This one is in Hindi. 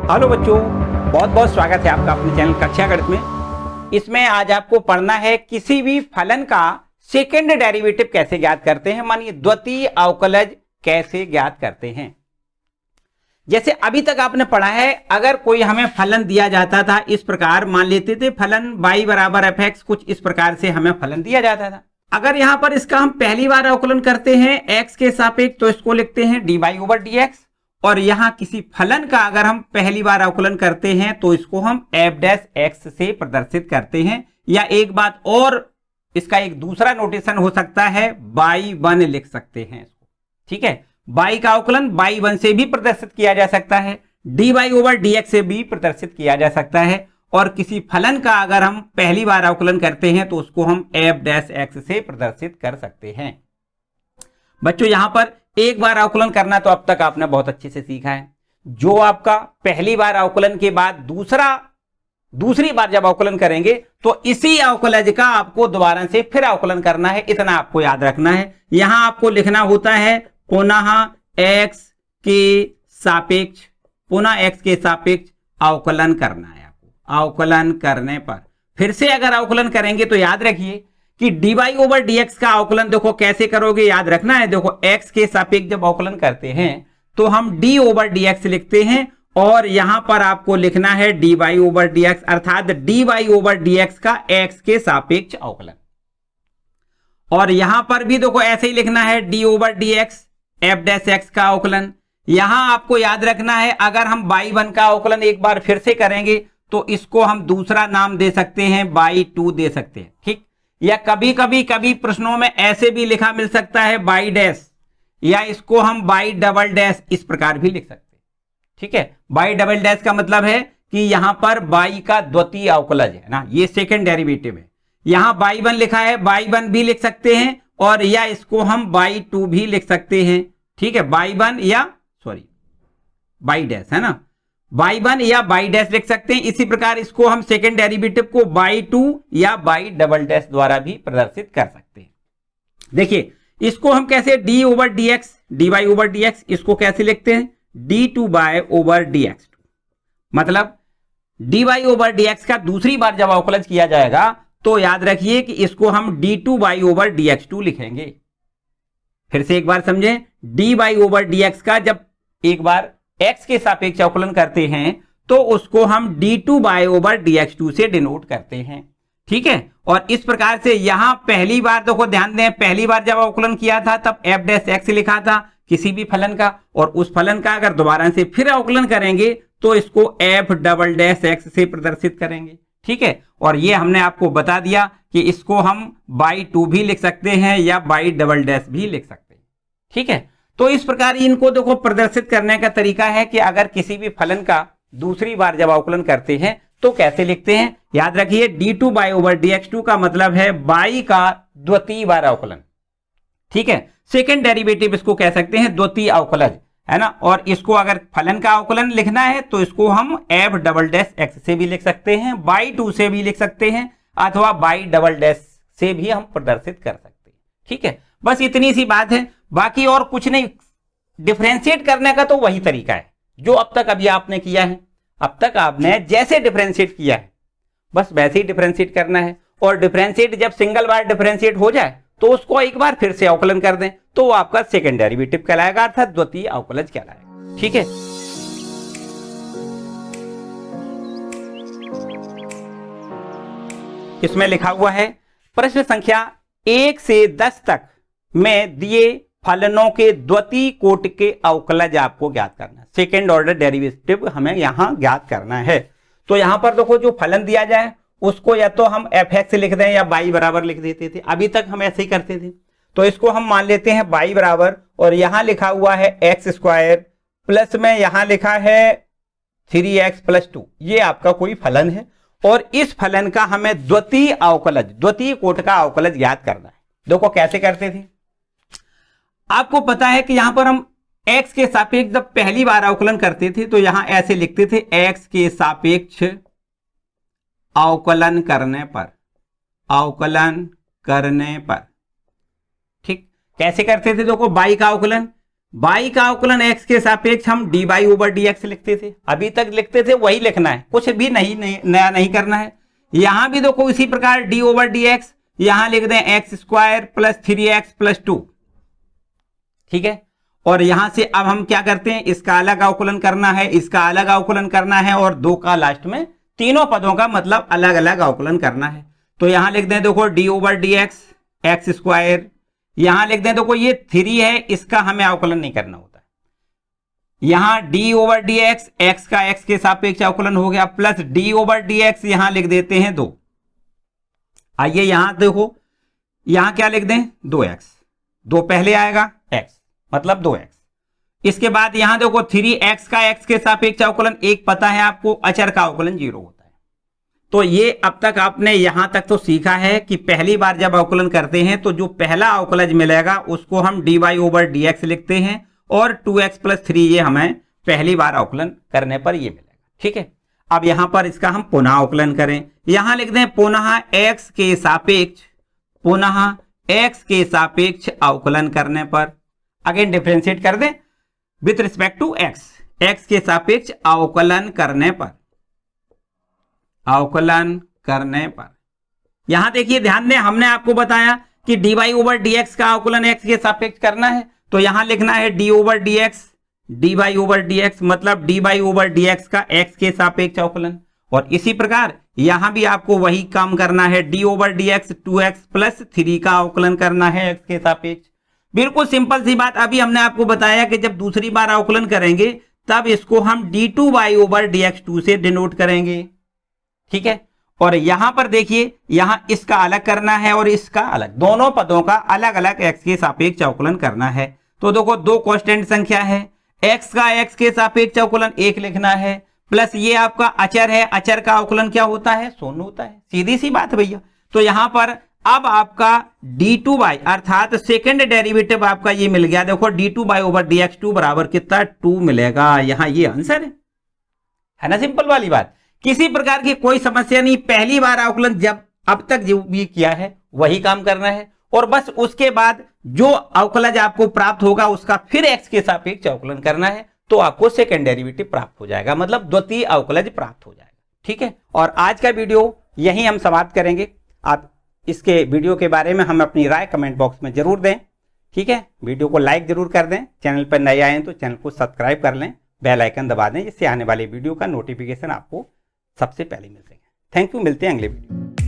हेलो बच्चों, बहुत बहुत स्वागत है आपका अपने चैनल कक्षा गणित में। इसमें आज आपको पढ़ना है किसी भी फलन का सेकंड डेरिवेटिव कैसे ज्ञात करते हैं, मानिए द्वितीय अवकलज कैसे ज्ञात करते हैं। जैसे अभी तक आपने पढ़ा है, अगर कोई हमें फलन दिया जाता था इस प्रकार, मान लेते थे फलन y बराबर fx, कुछ इस प्रकार से हमें फलन दिया जाता था। अगर यहां पर इसका हम पहली बार अवकलन करते हैं x के सापेक्ष तो इसको लिखते हैं dy/dx, और यहां किसी फलन का अगर हम पहली बार अवकलन करते हैं तो इसको हम f' से प्रदर्शित करते हैं। या एक बात और, इसका एक दूसरा नोटेशन हो सकता है, y1 लिख सकते हैं इसको। ठीक है, y का अवकलन y1 से भी प्रदर्शित किया जा सकता है, dy/dx से भी प्रदर्शित किया जा सकता है, और किसी फलन का अगर हम पहली बार अवकलन करते हैं तो उसको हम f' से प्रदर्शित कर सकते हैं। बच्चों यहां पर एक बार अवकलन करना तो अब तक आपने बहुत अच्छे से सीखा है। जो आपका पहली बार अवकलन के बाद दूसरी बार जब अवकलन करेंगे तो इसी अवकलज का आपको दोबारा से फिर अवकलन करना है, इतना आपको याद रखना है। यहां आपको लिखना होता है पुनः x के सापेक्ष अवकलन करना है आपको। अवकलन करने पर फिर से अगर अवकलन करेंगे तो याद रखिए कि dy/dx का अवकलन देखो कैसे करोगे, याद रखना है। देखो x के सापेक्ष जब अवकलन करते हैं तो हम d/dx लिखते हैं, और यहां पर आपको लिखना है dy/dx, अर्थात dy/dx का x के सापेक्ष अवकलन। और यहां पर भी देखो ऐसे ही लिखना है d/dx f' का अवकलन। यहां आपको याद रखना है, अगर हम y1 का अवकलन एक बार फिर से करेंगे तो इसको हम दूसरा नाम दे सकते हैं, y2 दे सकते हैं। ठीक, या कभी प्रश्नों में ऐसे भी लिखा मिल सकता है y', या इसको हम y" इस प्रकार भी लिख सकते हैं। ठीक है, y" का मतलब है कि यहां पर y का द्वितीय अवकलज है ना, ये सेकंड डेरिवेटिव है। यहां y1 लिखा है, y1 भी लिख सकते हैं, और या इसको हम y2 भी लिख सकते हैं। ठीक है, y1 या y' है ना, y1 या y' लिख सकते हैं। इसी प्रकार इसको हम सेकंड डेरिवेटिव को y2 या y" द्वारा भी प्रदर्शित कर सकते हैं। देखिए इसको हम कैसे dy/dx इसको कैसे लिखते हैं, d2/dx, मतलब dy/dx का दूसरी बार जब अवकलन किया जाएगा तो याद रखिए कि इसको हम d2/dx2 लिखेंगे। फिर से एक बार समझें, dy/dx का जब एक बार x के सापेक्ष अवकलन करते हैं तो उसको हम d2/dx2 से डिनोट करते हैं। ठीक है, और इस प्रकार से यहां पहली बार देखो ध्यान दें, पहली बार जब अवकलन किया था तब f' लिखा था किसी भी फलन का, और उस फलन का अगर दोबारा से फिर अवकलन करेंगे तो इसको f" से प्रदर्शित करेंगे। ठीक है, और ये हमने आपको बता दिया कि इसको हम y2 भी लिख सकते हैं या y" भी लिख सकते हैं। ठीक है, तो इस प्रकार इनको देखो प्रदर्शित करने का तरीका है कि अगर किसी भी फलन का दूसरी बार जब अवकलन करते हैं तो कैसे लिखते हैं। याद रखिए d2/dx2 का मतलब है y का द्वितीय बार अवकलन। ठीक है, सेकंड डेरिवेटिव इसको कह सकते हैं द्वितीय अवकलज, है ना। और इसको अगर फलन का अवकलन लिखना है तो इसको हम f" से भी लिख सकते हैं, y2 से भी लिख सकते हैं, अथवा y" से भी हम प्रदर्शित कर सकते हैं। ठीक है, बस इतनी सी बात है, बाकी और कुछ नहीं। डिफरेंशिएट करने का तो वही तरीका है जो अब तक अभी आपने किया है। अब तक आपने जैसे डिफरेंशिएट किया है बस वैसे ही डिफरेंशिएट करना है, और डिफरेंशिएट जब सिंगल बार डिफरेंशिएट हो जाए तो उसको एक बार फिर से अवकलन कर दें तो वो आपका सेकंड डेरिवेटिव कहलाएगा, अर्थात द्वितीय अवकलज कहलाएगा। ठीक है, इसमें लिखा हुआ है प्रश्न संख्या 1 से 10 तक में दिए फलनों के द्वितीय कोटि के अवकलज आपको ज्ञात करना है। सेकेंड ऑर्डर डेरिवेटिव हमें यहां ज्ञात करना है। तो यहां पर देखो जो फलन दिया जाए उसको या तो हम f(x) लिख दें या y बराबर लिख देते थे, अभी तक हम ऐसे ही करते थे। तो इसको हम मान लेते हैं y बराबर, और यहां लिखा हुआ है x² प्लस में यहां लिखा है 3x+2, ये आपका कोई फलन है, और इस फलन का हमें द्वितीय कोटि का अवकलज ज्ञात करना है। देखो कैसे करते थे, आपको पता है कि यहां पर हम x के सापेक्ष जब पहली बार अवकलन करते थे तो यहां ऐसे लिखते थे x के सापेक्ष अवकलन करने पर। ठीक, कैसे करते थे, देखो y का अवकलन y का अवकलन x के सापेक्ष हम dy ओवर dx लिखते थे, अभी तक लिखते थे वही लिखना है, कुछ भी नहीं नया नहीं करना है। यहां भी देखो इसी प्रकार d ओवर dx, यहां लिख दें x square plus 3x plus 2, ठीक है। और यहां से अब हम क्या करते हैं, इसका अलग अवकलन करना है, इसका अलग अवकलन करना है, और दो का लास्ट में तीनों पदों का मतलब अलग अलग अवकलन करना है। तो यहां लिख दें देखो d over dx x square, यहां लिख दें देखो ये 3 है, इसका हमें अवकलन नहीं करना होता है। यहां d ओवर dx x का x के सापेक्ष अवकलन हो गया, प्लस d ओवर dx यहां लिख देते हैं 2। आइए यहां देखो, यहां क्या लिख दें 2x, 2 पहले आएगा x मतलब 2x। इसके बाद यहां देखो 3x का x के सापेक्ष अवकलन, एक पता है आपको अचर का अवकलन 0 होता है। तो ये अब तक आपने यहां तक तो सीखा है कि पहली बार जब अवकलन करते हैं तो जो पहला अवकलज मिलेगा उसको हम dy ओवर dx लिखते हैं, और 2x प्लस 3 ये हमें पहली बार अवकलन करने पर ये मिलेगा, ठीक है। अब यहां पर इसका हम पुनः अवकलन करें, यहां लिख दें पुनः x के सापेक्ष, पुनः x के सापेक्ष अवकलन करने पर, अगेन डिफरेंशिएट कर दें विथ रिस्पेक्ट टू x के सापेक्ष अवकलन करने पर, अवकलन करने पर। यहां देखिए ध्यान दें, हमने आपको बताया कि dy ओवर dx का अवकलन x के सापेक्ष करना है, तो यहां लिखना है d over dx, dy over dx मतलब dy ओवर dx का x के सापेक्ष अवकलन। और इसी प्रकार यहां भी आपको वही काम करना है, d over dx 2x plus 3 का अवकलन करना है x के सापेक्ष। बिल्कुल सिंपल सी बात, अभी हमने आपको बताया कि जब दूसरी बार अवकलन करेंगे तब इसको हम d2y ओवर dx2 से डिनोट करेंगे, ठीक है। और यहां पर देखिए, यहां इसका अलग करना है और इसका अलग, दोनों पदों का अलग अलग x के सापेक्ष अवकलन करना है। तो देखो दो कांस्टेंट संख्या है, x का x के सापेक्ष अवकलन 1 लिखना है, प्लस ये आपका अचर है, अचर का अवकलन क्या होता है, शून्य होता है, सीधी सी बात भैया। तो यहां पर अब आपका d2y अर्थात सेकंड डेरिवेटिव आपका ये मिल गया, देखो d2y ओवर dx2 बराबर कितना 2 मिलेगा, यहां ये आंसर है ना, सिंपल वाली बात, किसी प्रकार की कोई समस्या नहीं। पहली बार अवकलन जब अब तक जो भी किया है वही काम करना है, और बस उसके बाद जो अवकलज आपको प्राप्त होगा उसका फिर x के सापेक्ष अवकलन करना है, तो आपको सेकंड डेरिवेटिव प्राप्त हो जाएगा, मतलब द्वितीय अवकलज प्राप्त हो जाएगा, ठीक है। और आज का वीडियो यहीं हम समाप्त करेंगे। आप इसके वीडियो के बारे में हम अपनी राय कमेंट बॉक्स में जरूर दें, ठीक है। वीडियो को लाइक जरूर कर दें, चैनल पर नए आए हैं तो चैनल को सब्सक्राइब कर लें, बेल आइकन दबा दें, जिससे आने वाले वीडियो का नोटिफिकेशन आपको सबसे पहले मिल सके। थैंक यू, मिलते हैं अगले वीडियो।